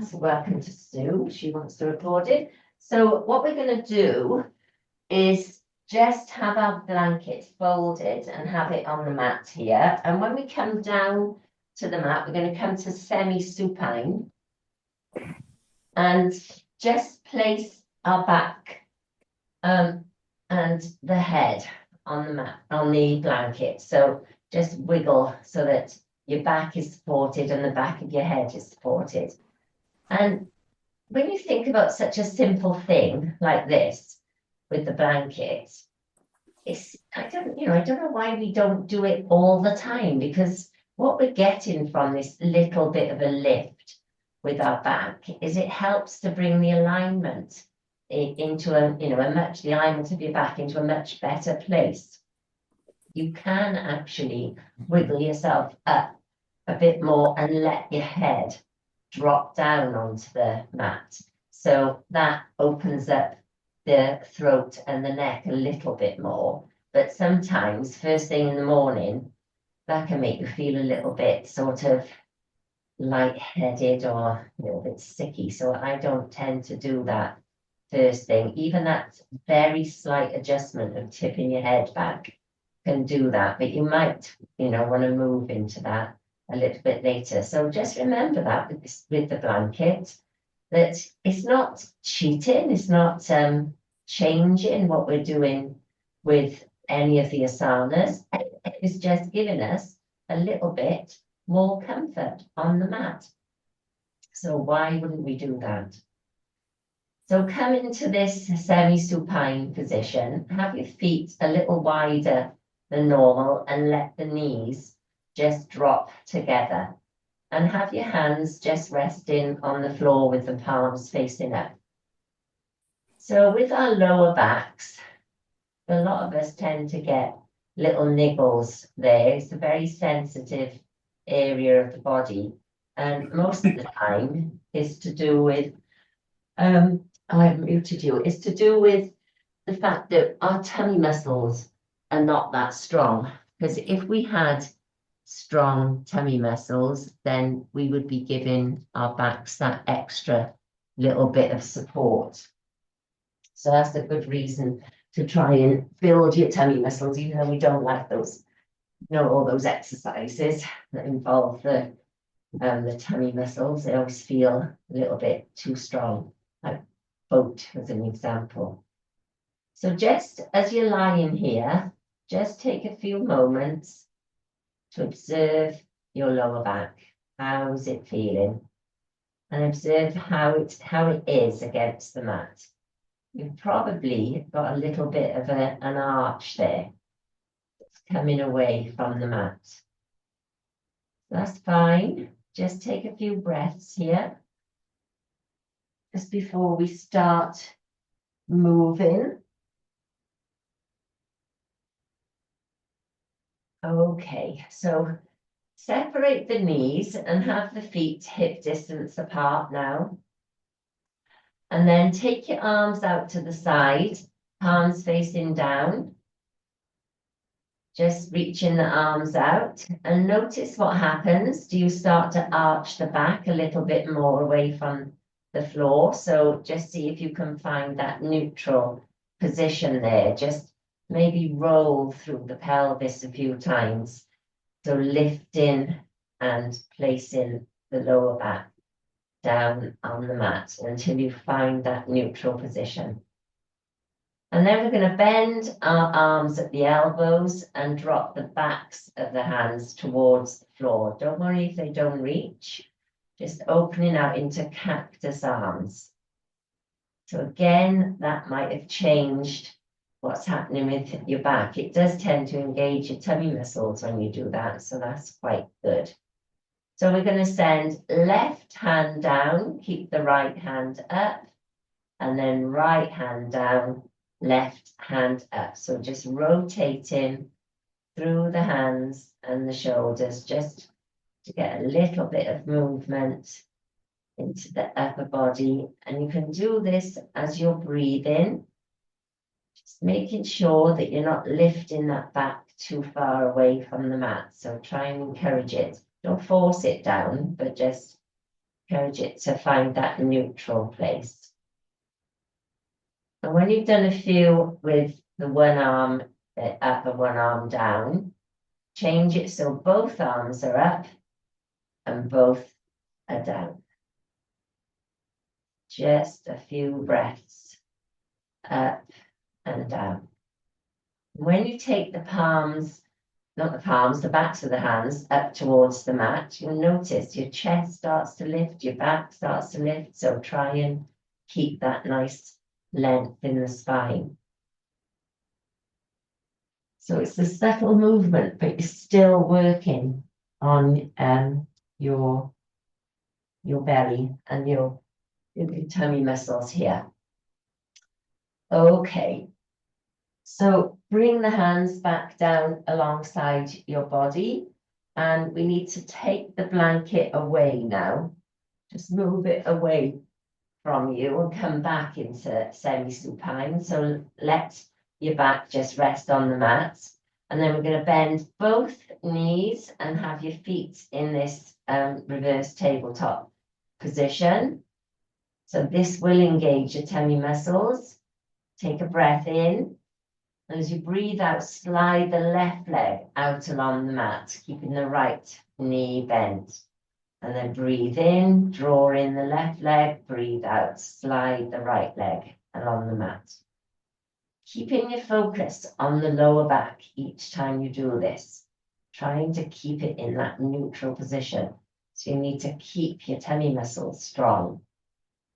So welcome to Sue. She wants to record it. So what we're going to do is just have our blanket folded and have it on the mat here. And when we come down to the mat, we're going to come to semi-supine and just place our back and the head on the mat, on the blanket. So just wiggle so that your back is supported and the back of your head is supported. And when you think about such a simple thing like this with the blanket, I don't know why we don't do it all the time, because what we're getting from this little bit of a lift with our back is it helps to bring the alignment into the alignment of your back into a much better place. You can actually wiggle yourself up a bit more and let your head drop down onto the mat. So that opens up the throat and the neck a little bit more. But sometimes first thing in the morning, that can make you feel a little bit sort of lightheaded or a little bit sicky. So I don't tend to do that first thing. Even that very slight adjustment of tipping your head back can do that. But you might, want to move into that a little bit later. So just remember that with the blanket, that it's not cheating, it's not changing what we're doing with any of the asanas. It's just giving us a little bit more comfort on the mat. So why wouldn't we do that? So come into this semi-supine position, have your feet a little wider than normal and let the knees just drop together, and have your hands just resting on the floor with the palms facing up. So with our lower backs, a lot of us tend to get little niggles there. It's a very sensitive area of the body, and most of the time is to do with, I've muted you, is to do with the fact that our tummy muscles are not that strong. Because if we had strong tummy muscles, then we would be giving our backs that extra little bit of support. So that's a good reason to try and build your tummy muscles, even though we don't like those, all those exercises that involve the tummy muscles. They always feel a little bit too strong, like boat as an example. So just as you're lying here, just take a few moments to observe your lower back. How's it feeling? And observe how it is against the mat. You've probably got a little bit of an arch there. It's coming away from the mat. That's fine. Just take a few breaths here, just before we start moving. Okay, so separate the knees and have the feet hip distance apart now. And then take your arms out to the side, palms facing down. Just reaching the arms out and notice what happens. Do you start to arch the back a little bit more away from the floor? So just see if you can find that neutral position there. Just maybe roll through the pelvis a few times. So lifting and placing the lower back down on the mat until you find that neutral position. And then we're going to bend our arms at the elbows and drop the backs of the hands towards the floor. Don't worry if they don't reach, just opening out into cactus arms. So again, that might have changed what's happening with your back. It does tend to engage your tummy muscles when you do that, so that's quite good. So we're going to send left hand down, keep the right hand up, and then right hand down, left hand up. So just rotating through the hands and the shoulders, just to get a little bit of movement into the upper body. And you can do this as you're breathing, just making sure that you're not lifting that back too far away from the mat. So try and encourage it. Don't force it down, but just encourage it to find that neutral place. And when you've done a few with the one arm up and one arm down, change it so both arms are up and both are down. Just a few breaths up and down. When you take the palms, not the palms, the backs of the hands up towards the mat, you'll notice your chest starts to lift, your back starts to lift. So try and keep that nice length in the spine. So it's a subtle movement, but you're still working on your belly and your tummy muscles here. Okay. So bring the hands back down alongside your body, and we need to take the blanket away now. Just move it away from you and come back into semi-supine. So let your back just rest on the mat. And then we're going to bend both knees and have your feet in this reverse tabletop position. So this will engage your tummy muscles. Take a breath in. And as you breathe out, slide the left leg out along the mat, keeping the right knee bent. And then breathe in, draw in the left leg, breathe out, slide the right leg along the mat. Keeping your focus on the lower back each time you do this, trying to keep it in that neutral position. So you need to keep your tummy muscles strong.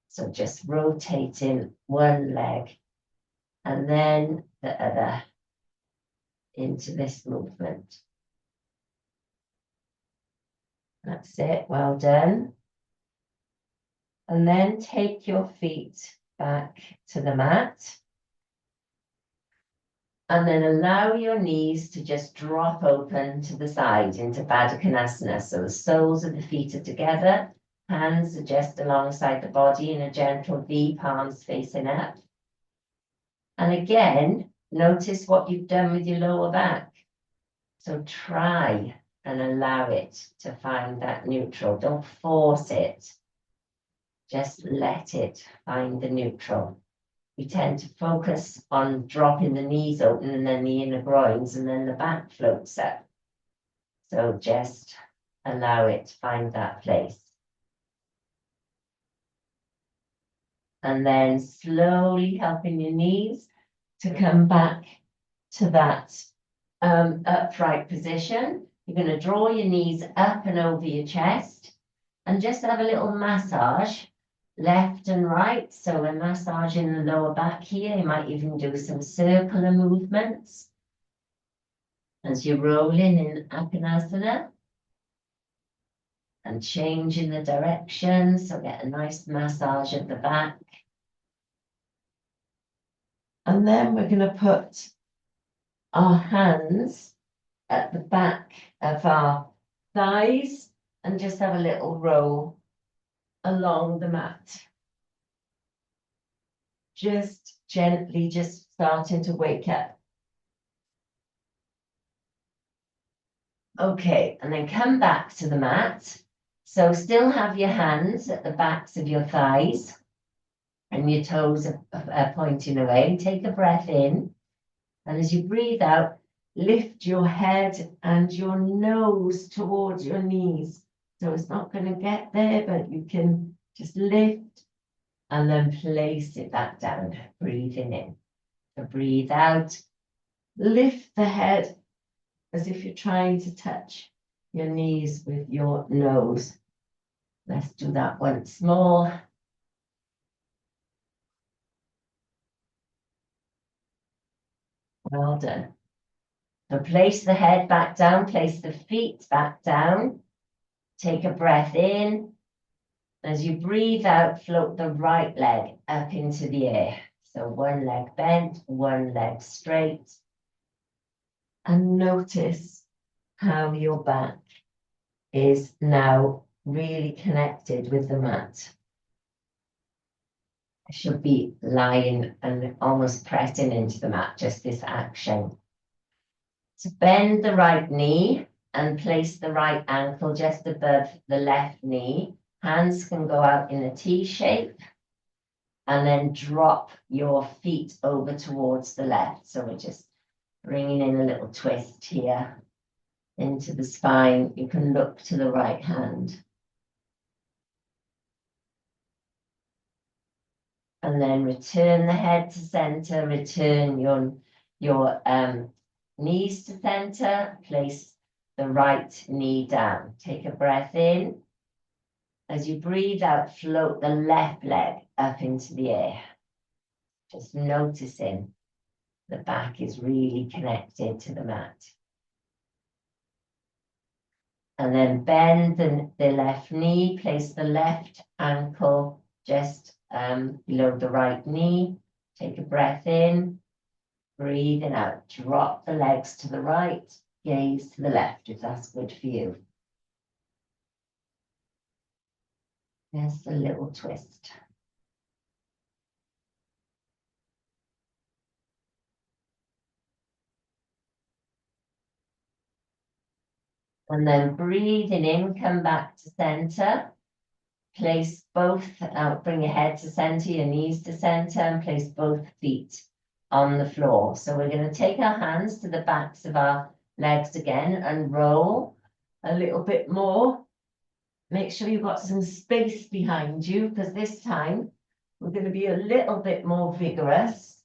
So just rotating one leg and then the other into this movement. That's it, well done. And then take your feet back to the mat. And then allow your knees to just drop open to the side into Baddha Konasana. So the soles of the feet are together, hands are just alongside the body in a gentle V, palms facing up. And again, notice what you've done with your lower back. So try and allow it to find that neutral. Don't force it. Just let it find the neutral. We tend to focus on dropping the knees open and then the inner groins, and then the back floats up. So just allow it to find that place. And then slowly helping your knees to come back to that upright position. You're going to draw your knees up and over your chest and just have a little massage left and right. So we're massaging the lower back here. You might even do some circular movements as you're rolling in Apanasana and changing the direction. So get a nice massage of the back. And then we're going to put our hands at the back of our thighs and just have a little roll along the mat. Just gently, just starting to wake up. Okay, and then come back to the mat. So still have your hands at the backs of your thighs and your toes are pointing away. Take a breath in. And as you breathe out, lift your head and your nose towards your knees. So it's not going to get there, but you can just lift and then place it back down, breathing in. So breathe out, lift the head as if you're trying to touch your knees with your nose. Let's do that once more. Well done. So place the head back down, place the feet back down. Take a breath in. As you breathe out, float the right leg up into the air. So one leg bent, one leg straight. And notice how your back is now really connected with the mat. It should be lying and almost pressing into the mat, just this action. So bend the right knee and place the right ankle just above the left knee. Hands can go out in a T shape. And then drop your feet over towards the left. So we're just bringing in a little twist here into the spine. You can look to the right hand. And then return the head to center, return your knees to center, place the right knee down. Take a breath in. As you breathe out, float the left leg up into the air. Just noticing the back is really connected to the mat. And then bend the left knee, place the left ankle just below the right knee. Take a breath in, breathing out. Drop the legs to the right, gaze to the left if that's good for you. Just a little twist. And then breathing in, come back to center. Place both, bring your head to center, your knees to center, and place both feet on the floor. So we're going to take our hands to the backs of our legs again and roll a little bit more. Make sure you've got some space behind you, because this time we're going to be a little bit more vigorous.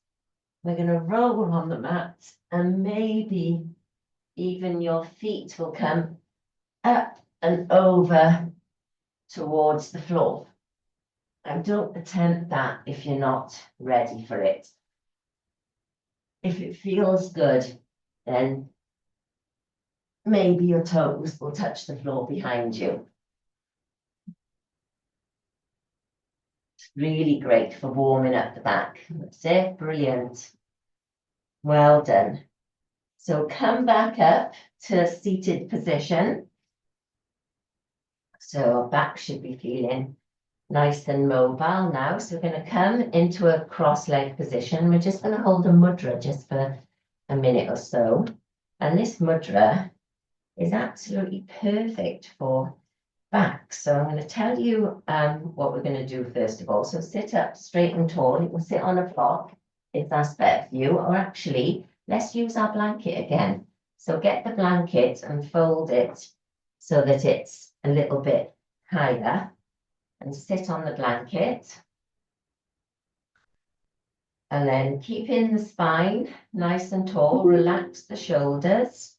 We're going to roll on the mat, and maybe even your feet will come up and over towards the floor. And don't attempt that if you're not ready for it. If it feels good, then maybe your toes will touch the floor behind you. It's really great for warming up the back. That's it, brilliant. Well done. So come back up to seated position. So back should be feeling nice and mobile now. So we're going to come into a cross-leg position. We're just going to hold a mudra just for a minute or so. And this mudra is absolutely perfect for back. So I'm going to tell you what we're going to do first of all. So sit up straight and tall. You can sit on a block if that's better for you. Or actually, let's use our blanket again. So get the blanket and fold it so that it's a little bit higher. And sit on the blanket. And then keeping the spine nice and tall, relax the shoulders.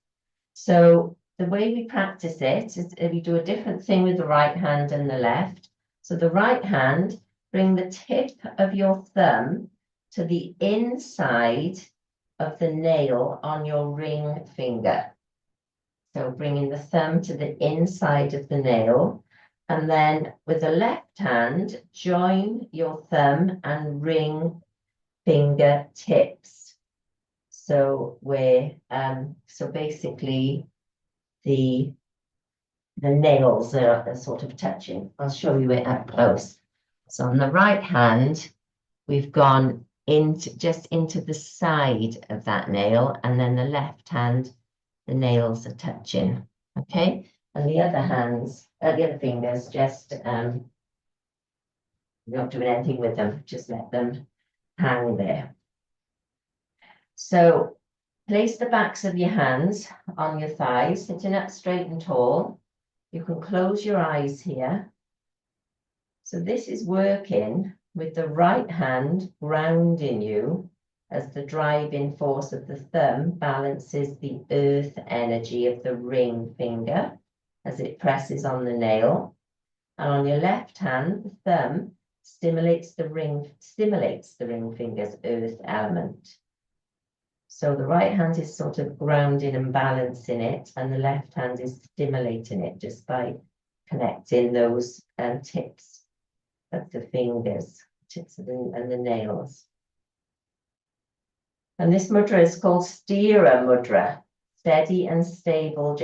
So the way we practice it is we do a different thing with the right hand and the left. So the right hand, bring the tip of your thumb to the inside of the nail on your ring finger. So bringing the thumb to the inside of the nail. And then with the left hand, join your thumb and ring finger tips. So so basically the nails are sort of touching. I'll show you it up close. So on the right hand, we've gone just into the side of that nail, and then the left hand, the nails are touching. Okay. And the other fingers, just you're not doing anything with them, just let them hang there. So place the backs of your hands on your thighs, sitting up straight and tall. You can close your eyes here. So this is working with the right hand grounding you as the driving force of the thumb balances the earth energy of the ring finger as it presses on the nail. And on your left hand, the thumb stimulates the ring finger's earth element. So the right hand is sort of grounding and balancing it, and the left hand is stimulating it just by connecting those tips of the fingers, and the nails. And this mudra is called Sthira mudra, steady and stable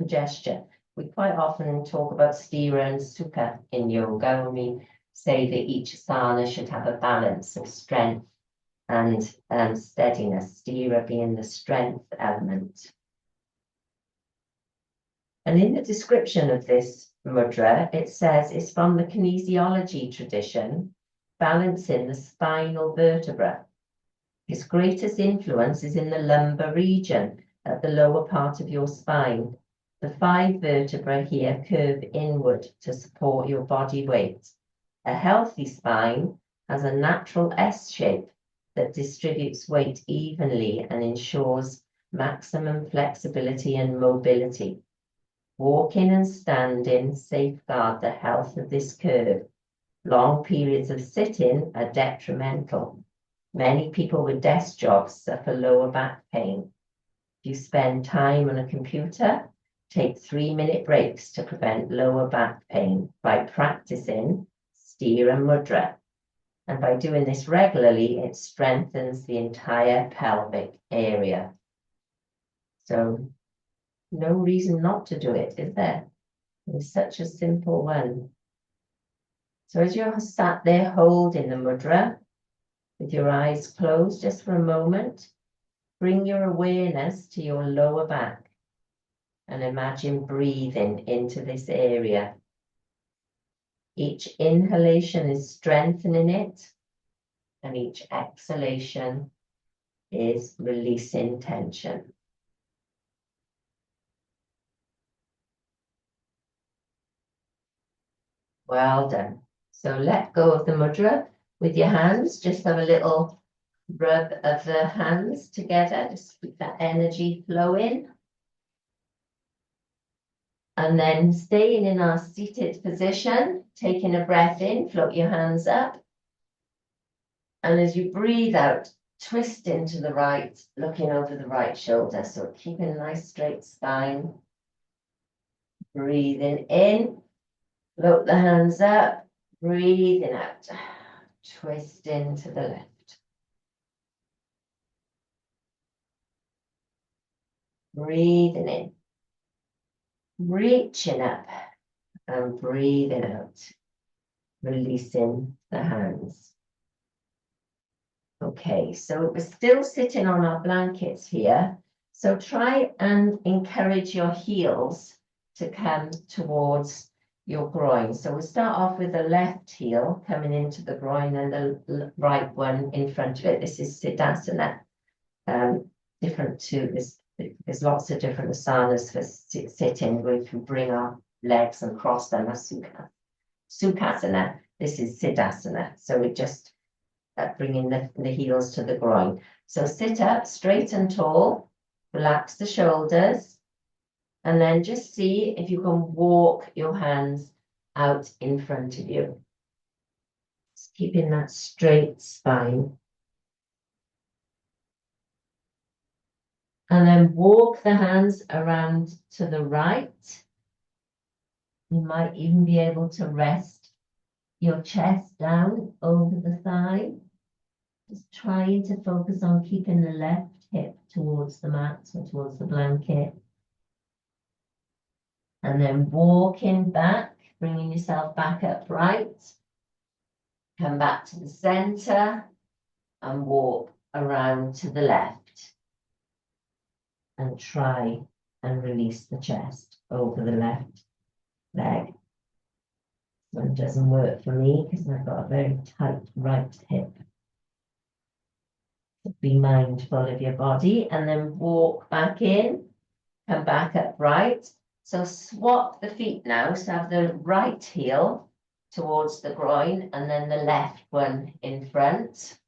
gesture. We quite often talk about Sthira and Sukha in yoga when we say that each asana should have a balance of strength and steadiness, Sthira being the strength element. And in the description of this mudra, it says it's from the kinesiology tradition, balancing the spinal vertebra. Its greatest influence is in the lumbar region at the lower part of your spine. The 5 vertebrae here curve inward to support your body weight. A healthy spine has a natural S shape that distributes weight evenly and ensures maximum flexibility and mobility. Walking and standing safeguard the health of this curve. Long periods of sitting are detrimental. Many people with desk jobs suffer lower back pain. If you spend time on a computer, take 3-minute breaks to prevent lower back pain by practicing Sthira Mudra. And by doing this regularly, it strengthens the entire pelvic area. So no reason not to do it, is there? It's such a simple one. So as you're sat there holding the mudra, with your eyes closed just for a moment, bring your awareness to your lower back and imagine breathing into this area. Each inhalation is strengthening it, and each exhalation is releasing tension. Well done. So let go of the mudra with your hands. Just have a little rub of the hands together. Just keep that energy flowing. And then staying in our seated position, taking a breath in, float your hands up. And as you breathe out, twist into the right, looking over the right shoulder. So keeping a nice straight spine. Breathing in, float the hands up, breathing out, twist into the left. Breathing in, reaching up and breathing out, releasing the hands. Okay, so we're still sitting on our blankets here. So try and encourage your heels to come towards your groin. So we'll start off with the left heel coming into the groin and the right one in front of it. This is Siddhasana. Different to this, there's lots of different asanas for sitting where we can bring our legs and cross them as Sukhasana. This is Siddhasana. So we're just bringing the heels to the groin. So sit up straight and tall, relax the shoulders, and then just see if you can walk your hands out in front of you. Just keeping that straight spine. And then walk the hands around to the right. You might even be able to rest your chest down over the thigh. Just trying to focus on keeping the left hip towards the mat or towards the blanket. And then walking back, bringing yourself back upright. Come back to the center and walk around to the left. And try and release the chest over the left leg. That doesn't work for me because I've got a very tight right hip. So be mindful of your body and then walk back in, come back upright. So swap the feet now. So have the right heel towards the groin and then the left one in front.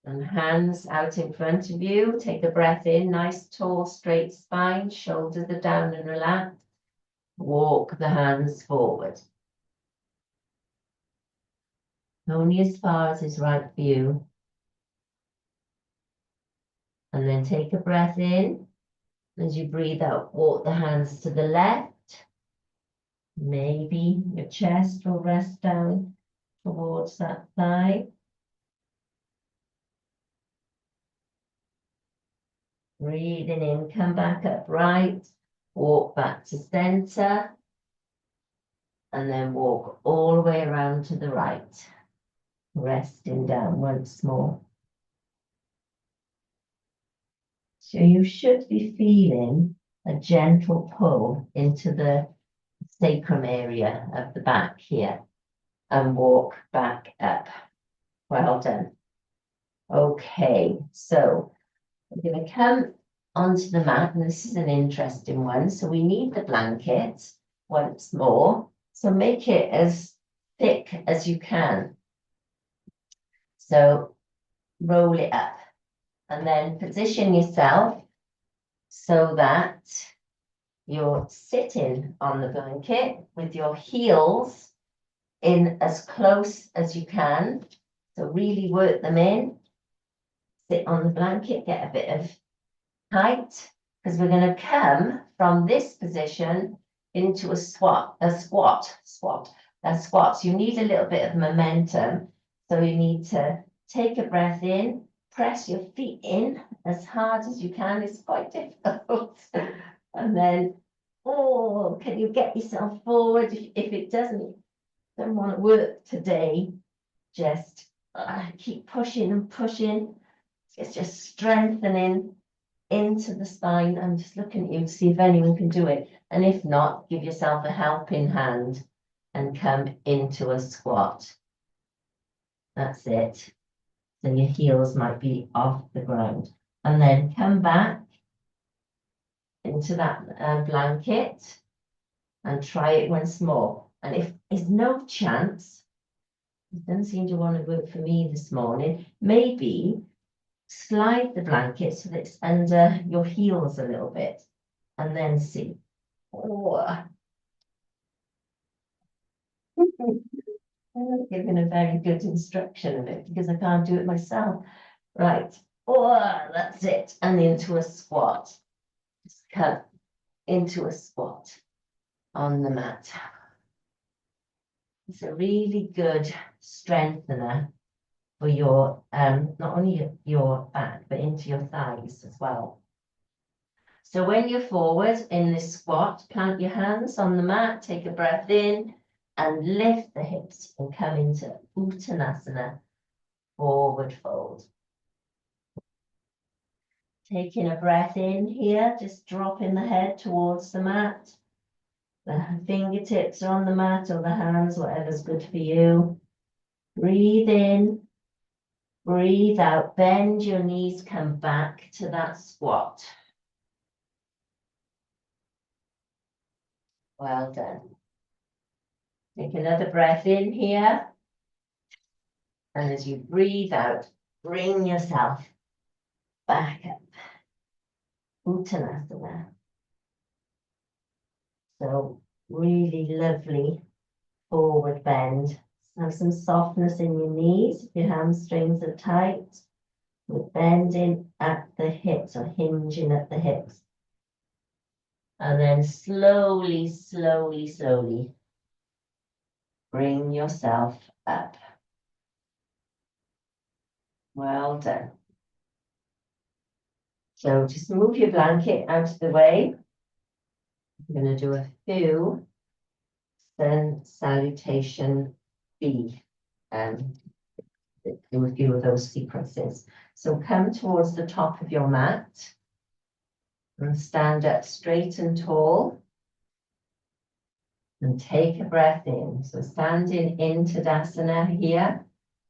And hands out in front of you. Take a breath in, nice tall straight spine, shoulders are down and relaxed. Walk the hands forward. Only as far as is right for you. And then take a breath in. As you breathe out, walk the hands to the left. Maybe your chest will rest down towards that thigh. Breathing in, come back upright, walk back to center, and then walk all the way around to the right, resting down once more. So you should be feeling a gentle pull into the sacrum area of the back here and walk back up. Well done. Okay, so we're going to come onto the mat, and this is an interesting one. So we need the blanket once more. So make it as thick as you can. So roll it up and then position yourself so that you're sitting on the blanket with your heels in as close as you can. So really work them in. Sit on the blanket, get a bit of height, because we're going to come from this position into a squat. So you need a little bit of momentum. So you need to take a breath in, press your feet in as hard as you can. It's quite difficult. And then, oh, can you get yourself forward? If it don't want to work today, just keep pushing and pushing. It's just strengthening into the spine. I'm just looking at you to see if anyone can do it. And if not, give yourself a helping hand and come into a squat. That's it. So your heels might be off the ground. And then come back into that blanket and try it once more. And if there's no chance, it doesn't seem to want to work for me this morning, maybe slide the blanket so that it's under your heels a little bit and then see. Oh. I'm not giving a very good instruction of it because I can't do it myself. Right. Oh, that's it. And into a squat. Just come into a squat on the mat. It's a really good strengthener for your not only your back but into your thighs as well. So when you're forward in this squat, plant your hands on the mat, take a breath in and lift the hips and come into Uttanasana, forward fold. Taking a breath in here, just dropping the head towards the mat. The fingertips are on the mat or the hands, whatever's good for you. Breathe in, breathe out, bend your knees, come back to that squat. Well done. Take another breath in here. And as you breathe out, bring yourself back up. Uttanasana. So really lovely forward bend. Have some softness in your knees. If your hamstrings are tight, we're bending at the hips or hinging at the hips. And then slowly, slowly, slowly bring yourself up. Well done. So just move your blanket out of the way. I'm going to do a few sun salutation B. Do a few of those sequences. So come towards the top of your mat and stand up straight and tall. And take a breath in. So standing in Tadasana here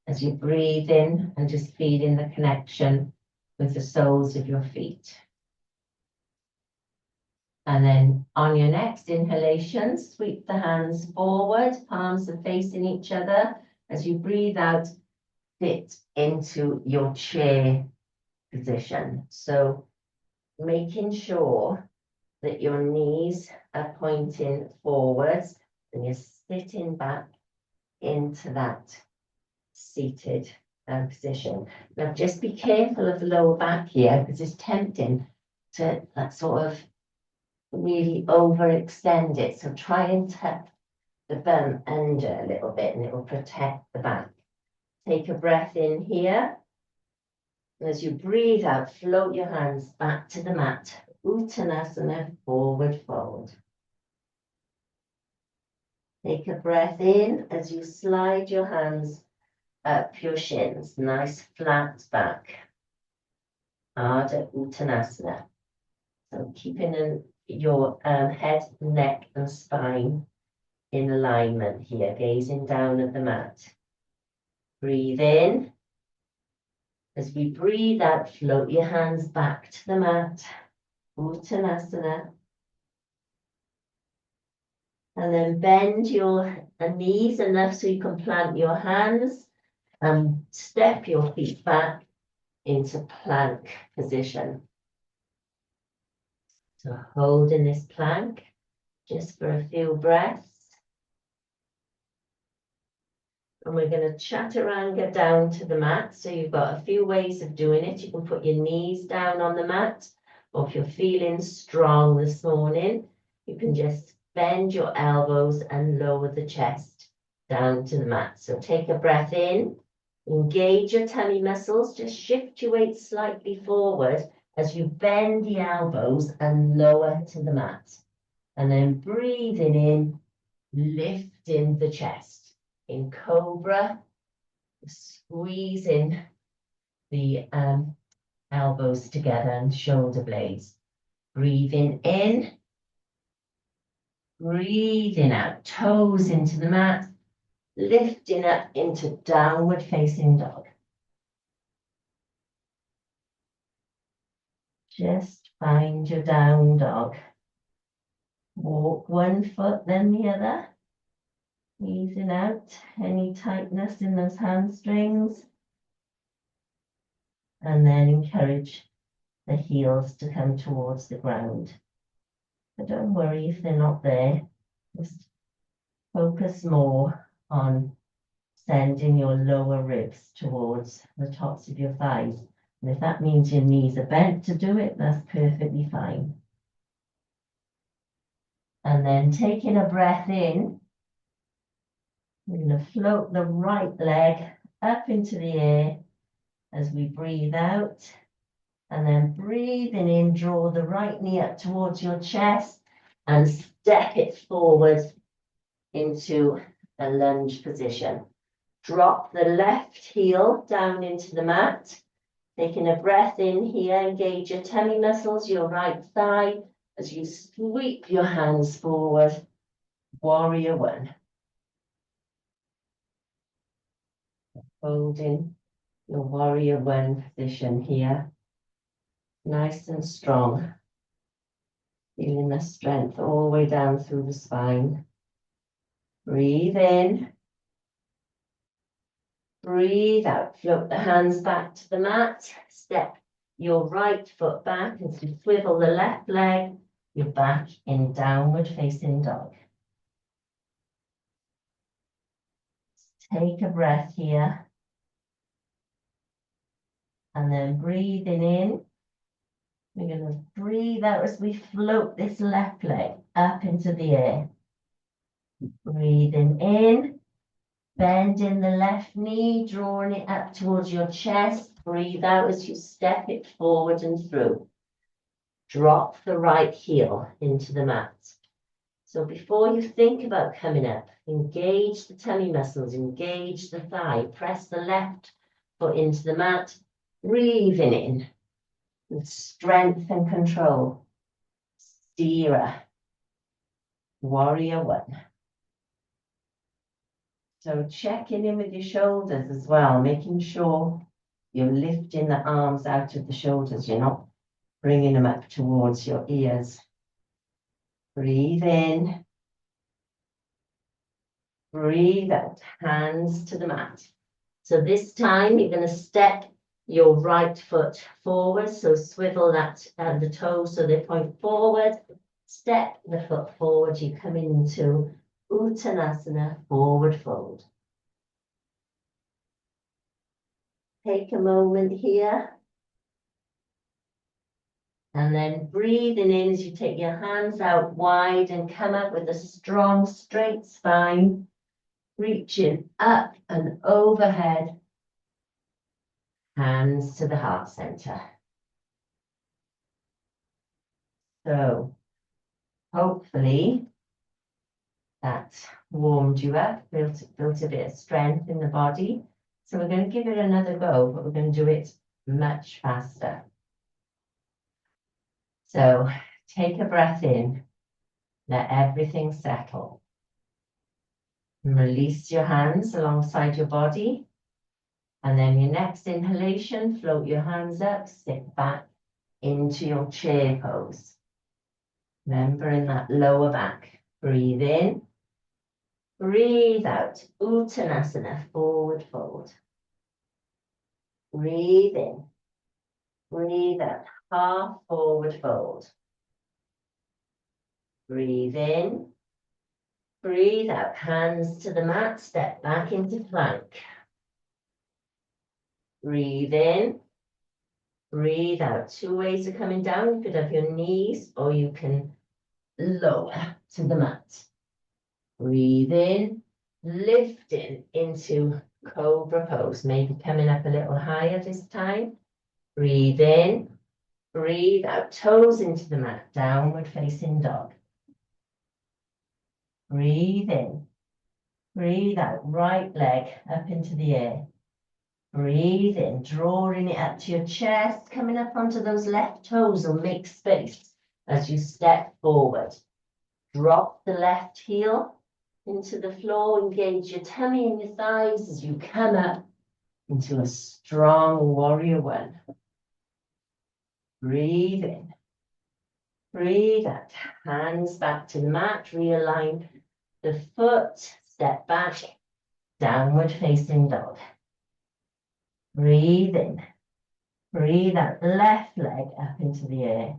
as you breathe in and just feeling the connection with the soles of your feet. And then on your next inhalation, sweep the hands forward, palms are facing each other. As you breathe out, sit into your chair position. So making sure that your knees are pointing forwards and you're sitting back into that seated position. Now just be careful of the lower back here because it's tempting to sort of really overextend it. So try and tuck the bum under a little bit and it will protect the back. Take a breath in here. And as you breathe out, float your hands back to the mat. Uttanasana, forward fold. Take a breath in as you slide your hands up your shins, nice flat back. Ardha Uttanasana. So keeping your head, neck and spine in alignment here, gazing down at the mat. Breathe in. As we breathe out, float your hands back to the mat. Uttanasana. And then bend your knees enough so you can plant your hands and step your feet back into plank position. So hold in this plank just for a few breaths. And we're going to chaturanga down to the mat. So you've got a few ways of doing it. You can put your knees down on the mat, or if you're feeling strong this morning, you can just bend your elbows and lower the chest down to the mat. So take a breath in, engage your tummy muscles, just shift your weight slightly forward as you bend the elbows and lower to the mat. And then breathing in, lifting the chest. In Cobra, squeezing the elbows together and shoulder blades. Breathing in, breathing out, toes into the mat, lifting up into downward facing dog. Just find your down dog. Walk one foot, then the other. Easing out any tightness in those hamstrings. And then encourage the heels to come towards the ground. But don't worry if they're not there. Just focus more on sending your lower ribs towards the tops of your thighs. And if that means your knees are bent to do it, that's perfectly fine. And then taking a breath in, we're going to float the right leg up into the air as we breathe out. And then breathing in, draw the right knee up towards your chest and step it forward into a lunge position. Drop the left heel down into the mat. Taking a breath in here, engage your tummy muscles, your right thigh, as you sweep your hands forward. Warrior one. Holding your warrior one position here. Nice and strong. Feeling the strength all the way down through the spine. Breathe in. Breathe out. Float the hands back to the mat. Step your right foot back and swivel the left leg. You're back in downward facing dog. Take a breath here. And then breathing in. We're going to breathe out as we float this left leg up into the air. Breathing in, bending the left knee, drawing it up towards your chest. Breathe out as you step it forward and through. Drop the right heel into the mat. So before you think about coming up, engage the tummy muscles, engage the thigh, press the left foot into the mat, breathing in. With strength and control. Stira. Warrior one. So checking in with your shoulders as well, making sure you're lifting the arms out of the shoulders. You're not bringing them up towards your ears. Breathe in. Breathe out. Hands to the mat. So this time you're going to step your right foot forward, so swivel that the toes so they point forward. Step the foot forward, you come into Uttanasana, forward fold. Take a moment here. And then breathing in as you take your hands out wide and come up with a strong straight spine, reaching up and overhead. Hands to the heart center. So hopefully that warmed you up, built a bit of strength in the body. So we're going to give it another go, but we're going to do it much faster. So take a breath in, let everything settle. And release your hands alongside your body. And then your next inhalation, float your hands up, sit back into your chair pose. Remember in that lower back. Breathe in. Breathe out. Uttanasana, forward fold. Breathe in. Breathe out. Half forward fold. Breathe in. Breathe out. Hands to the mat. Step back into plank. Breathe in. Breathe out. Two ways of coming down. You could have your knees or you can lower to the mat. Breathe in. Lifting into cobra pose. Maybe coming up a little higher this time. Breathe in. Breathe out. Toes into the mat. Downward facing dog. Breathe in. Breathe out. Right leg up into the air. Breathe in, drawing it up to your chest, coming up onto those left toes or make space as you step forward. Drop the left heel into the floor, engage your tummy and your thighs as you come up into a strong warrior one. Breathe in. Breathe out. Hands back to the mat, realign the foot, step back, downward facing dog. Breathe in. Breathe out, left leg up into the air.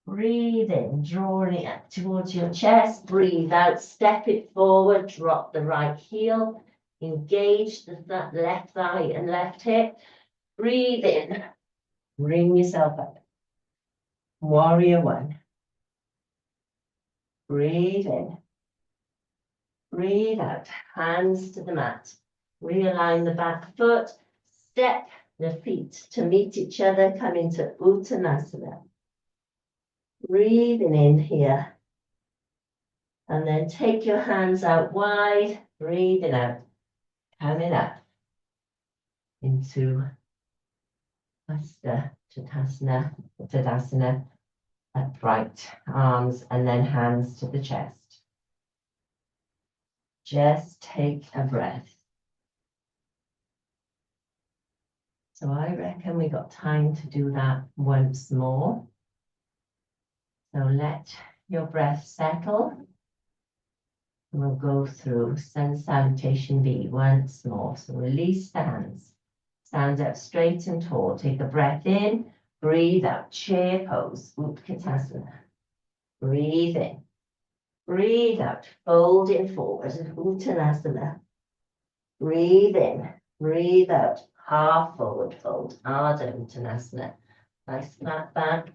Breathe in, drawing it up towards your chest. Breathe out, step it forward, drop the right heel. Engage the left thigh and left hip. Breathe in, bring yourself up. Warrior one. Breathe in. Breathe out, hands to the mat. Realign the back foot. Step the feet to meet each other. Come into Uttanasana. Breathing in here. And then take your hands out wide. Breathing out. Coming up into Tadasana. Upright arms and then hands to the chest. Just take a breath. So I reckon we got time to do that once more. So let your breath settle. We'll go through sun salutation B once more. So release the hands. Stand up straight and tall. Take a breath in. Breathe out. Chair pose. Utkatasana. Breathe in. Breathe out. Folding forward. Uttanasana. Breathe in. Breathe out. Half forward fold. Ardha Uttanasana. Nice flat back.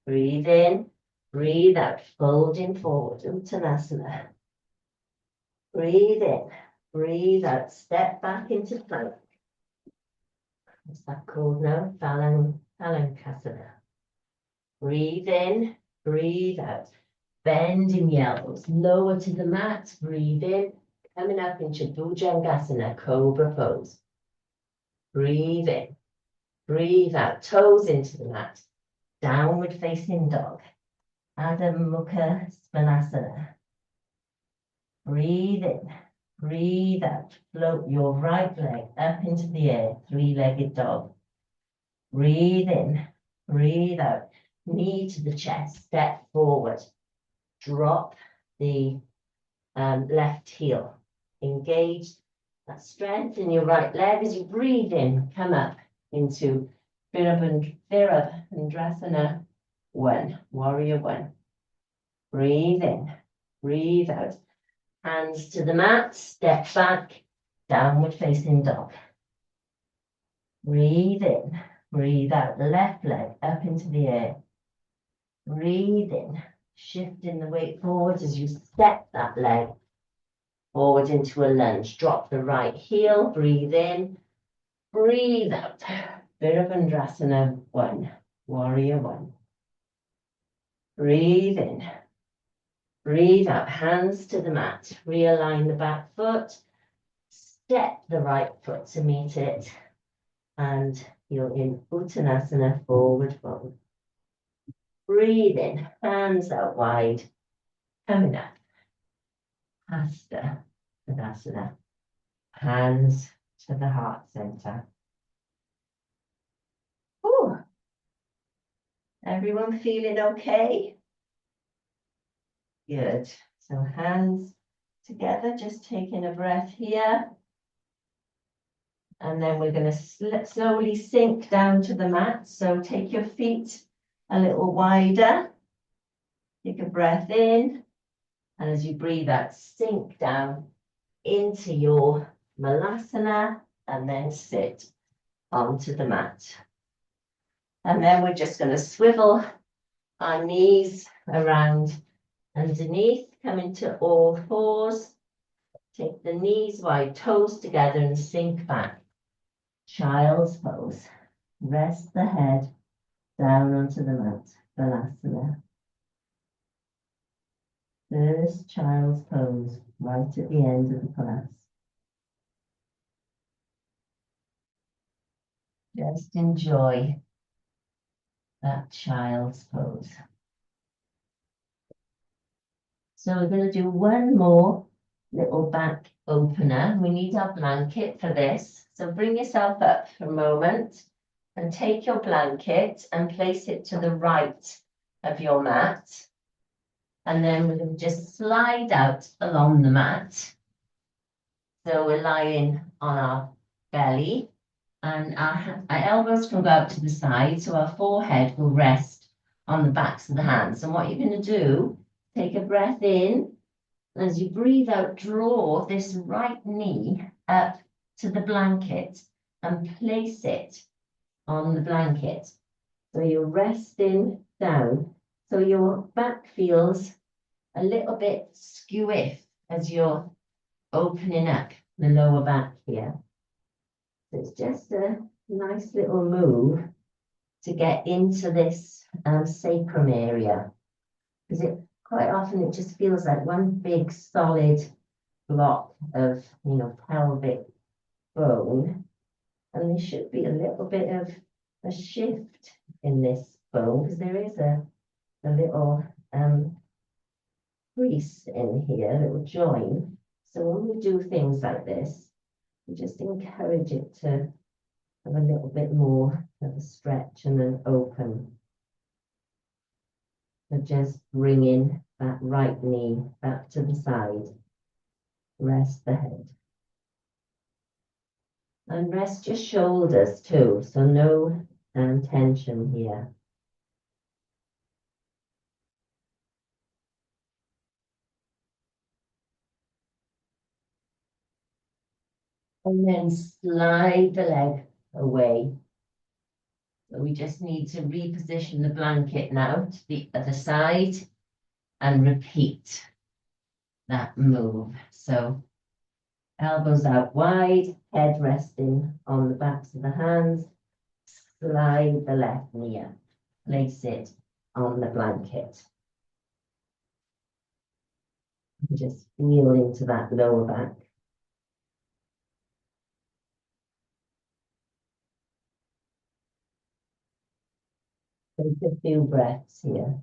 Breathe in. Breathe out. Folding forward. Uttanasana. Breathe in. Breathe out. Step back into plank. What's that called now? Palankasana. Breathe in. Breathe out. Bending the elbows. Lower to the mat. Breathe in. Coming up into Bhujangasana. Cobra pose. Breathe in. Breathe out. Toes into the mat. Downward facing dog. Adho Mukha Svanasana. Breathe in. Breathe out. Float your right leg up into the air. Three-legged dog. Breathe in. Breathe out. Knee to the chest. Step forward. Drop the left heel. Engage that strength in your right leg as you breathe in. Come up into Virabhadrasana 1. Warrior 1. Breathe in. Breathe out. Hands to the mat, step back, downward facing dog. Breathe in, breathe out, left leg up into the air. Breathe in, shifting the weight forward as you step that leg forward into a lunge. Drop the right heel, breathe in, breathe out. Virabhadrasana 1, Warrior 1. Breathe in. Breathe out, hands to the mat. Realign the back foot. Step the right foot to meet it. And you're in Uttanasana, forward fold. Breathe in, hands out wide. Coming up. Hasta Tadasana. Hands to the heart center. Ooh. Everyone feeling okay? Good. So hands together, just taking a breath here. And then we're going to slowly sink down to the mat. So take your feet a little wider. Take a breath in. And as you breathe out, sink down into your malasana and then sit onto the mat. And then we're just going to swivel our knees around underneath, come into all fours. Take the knees wide, toes together and sink back. Child's pose. Rest the head down onto the mat. Balasana. First child's pose, right at the end of the class. Just enjoy that child's pose. So we're going to do one more little back opener. We need our blanket for this. So bring yourself up for a moment and take your blanket and place it to the right of your mat. And then we're going to just slide out along the mat. So we're lying on our belly and our elbows can go out to the side. So our forehead will rest on the backs of the hands. And what you're going to do, take a breath in. As you breathe out, draw this right knee up to the blanket and place it on the blanket. So you're resting down. So your back feels a little bit skewiff as you're opening up the lower back here. So it's just a nice little move to get into this sacrum area. Because quite often it just feels like one big solid block of, pelvic bone. And there should be a little bit of a shift in this bone because there is a little crease in here, a little join. So when we do things like this, we just encourage it to have a little bit more of a stretch and an open. So just bringing that right knee back to the side. Rest the head. And rest your shoulders too, so no tension here. And then slide the leg away. So we just need to reposition the blanket now to the other side and repeat that move. So elbows out wide, head resting on the backs of the hands. Slide the left knee up. Place it on the blanket. Just feel into that lower back. Take a few breaths here.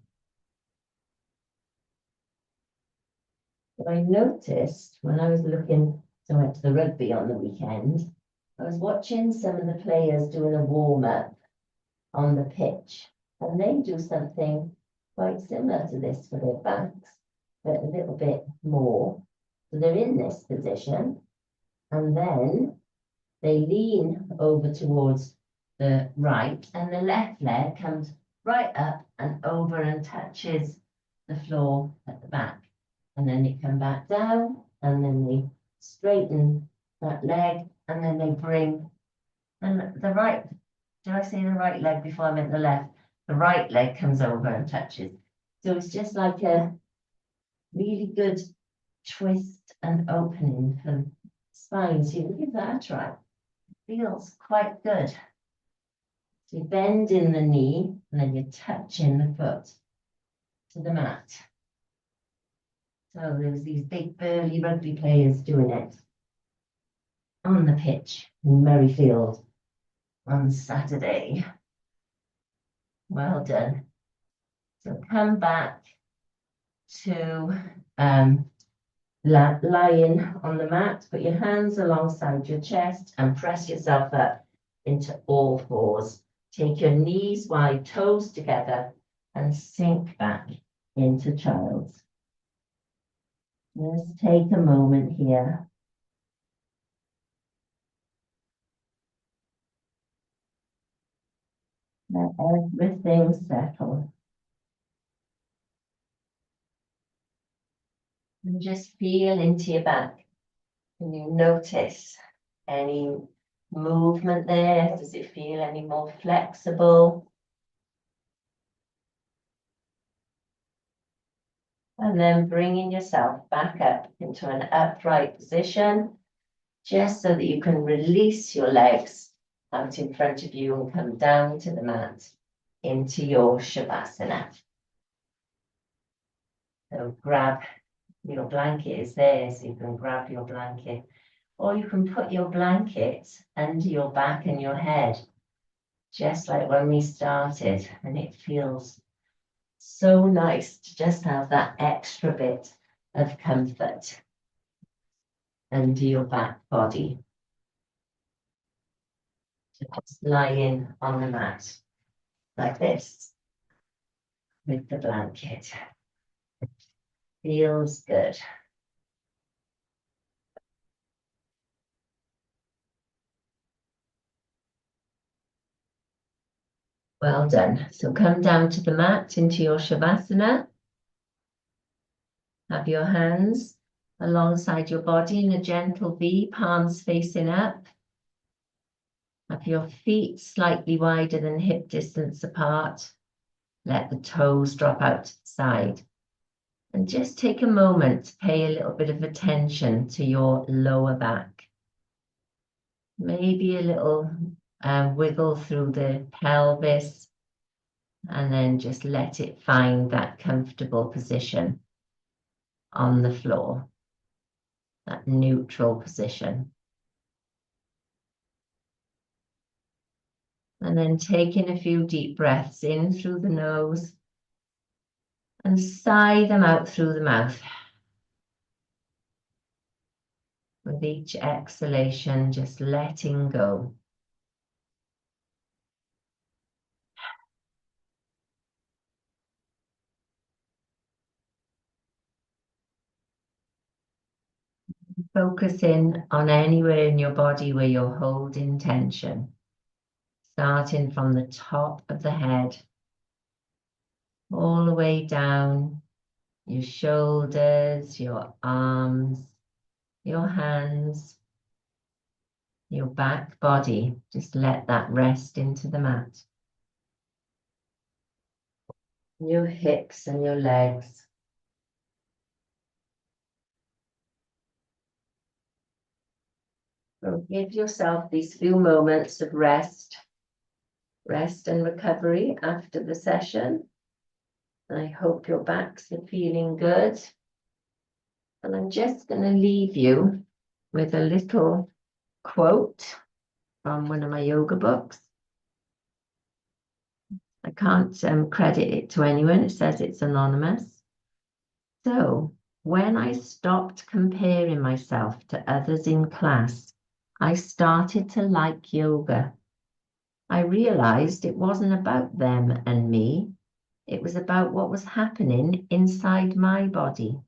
But I noticed when I was looking, so I went to the rugby on the weekend, I was watching some of the players doing a warm-up on the pitch, and they do something quite similar to this for their backs, but a little bit more. So they're in this position, and then they lean over towards the right, and the left leg comes right up and over and touches the floor at the back. And then they come back down, and then they straighten that leg, and then they bring, and the right, did I say the right leg before I meant the left? The right leg comes over and touches. So it's just like a really good twist and opening for the spine. So you can give that a try. Feels quite good. So you bend in the knee and then you're touching the foot to the mat. So there's these big burly rugby players doing it on the pitch in Merrifield on Saturday. Well done. So come back to lying on the mat, put your hands alongside your chest and press yourself up into all fours. Take your knees wide, toes together, and sink back into child's. Just take a moment here. Let everything settle. And just feel into your back. Can you notice any movement there? Does it feel any more flexible? And then bringing yourself back up into an upright position, just so that you can release your legs out in front of you and come down to the mat into your Shavasana. So grab your blanket is there, so you can grab your blanket, or you can put your blanket under your back and your head, just like when we started, and it feels so nice to just have that extra bit of comfort under your back body. Just lying on the mat like this with the blanket. Feels good. Well done. So come down to the mat into your Shavasana. Have your hands alongside your body in a gentle V, palms facing up. Have your feet slightly wider than hip distance apart. Let the toes drop out to the side. And just take a moment to pay a little bit of attention to your lower back. Maybe a little wiggle through the pelvis, and then just let it find that comfortable position on the floor, that neutral position. And then taking a few deep breaths in through the nose and sigh them out through the mouth. With each exhalation, just letting go. Focus in on anywhere in your body where you're holding tension. Starting from the top of the head, all the way down, your shoulders, your arms, your hands, your back body. Just let that rest into the mat. Your hips and your legs. So give yourself these few moments of rest and recovery after the session. I hope your backs are feeling good. And I'm just going to leave you with a little quote from one of my yoga books. I can't credit it to anyone. It says it's anonymous. So, when I stopped comparing myself to others in class, I started to like yoga. I realized it wasn't about them and me. It was about what was happening inside my body.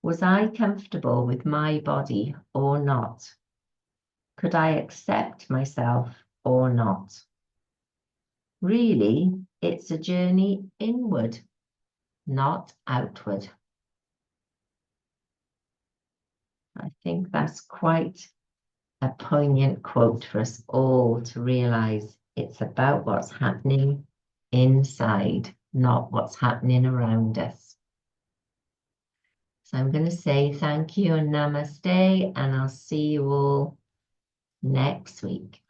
Was I comfortable with my body or not? Could I accept myself or not? Really, it's a journey inward, not outward. I think that's quite a poignant quote for us all to realize it's about what's happening inside, not what's happening around us. So I'm going to say thank you and namaste, and I'll see you all next week.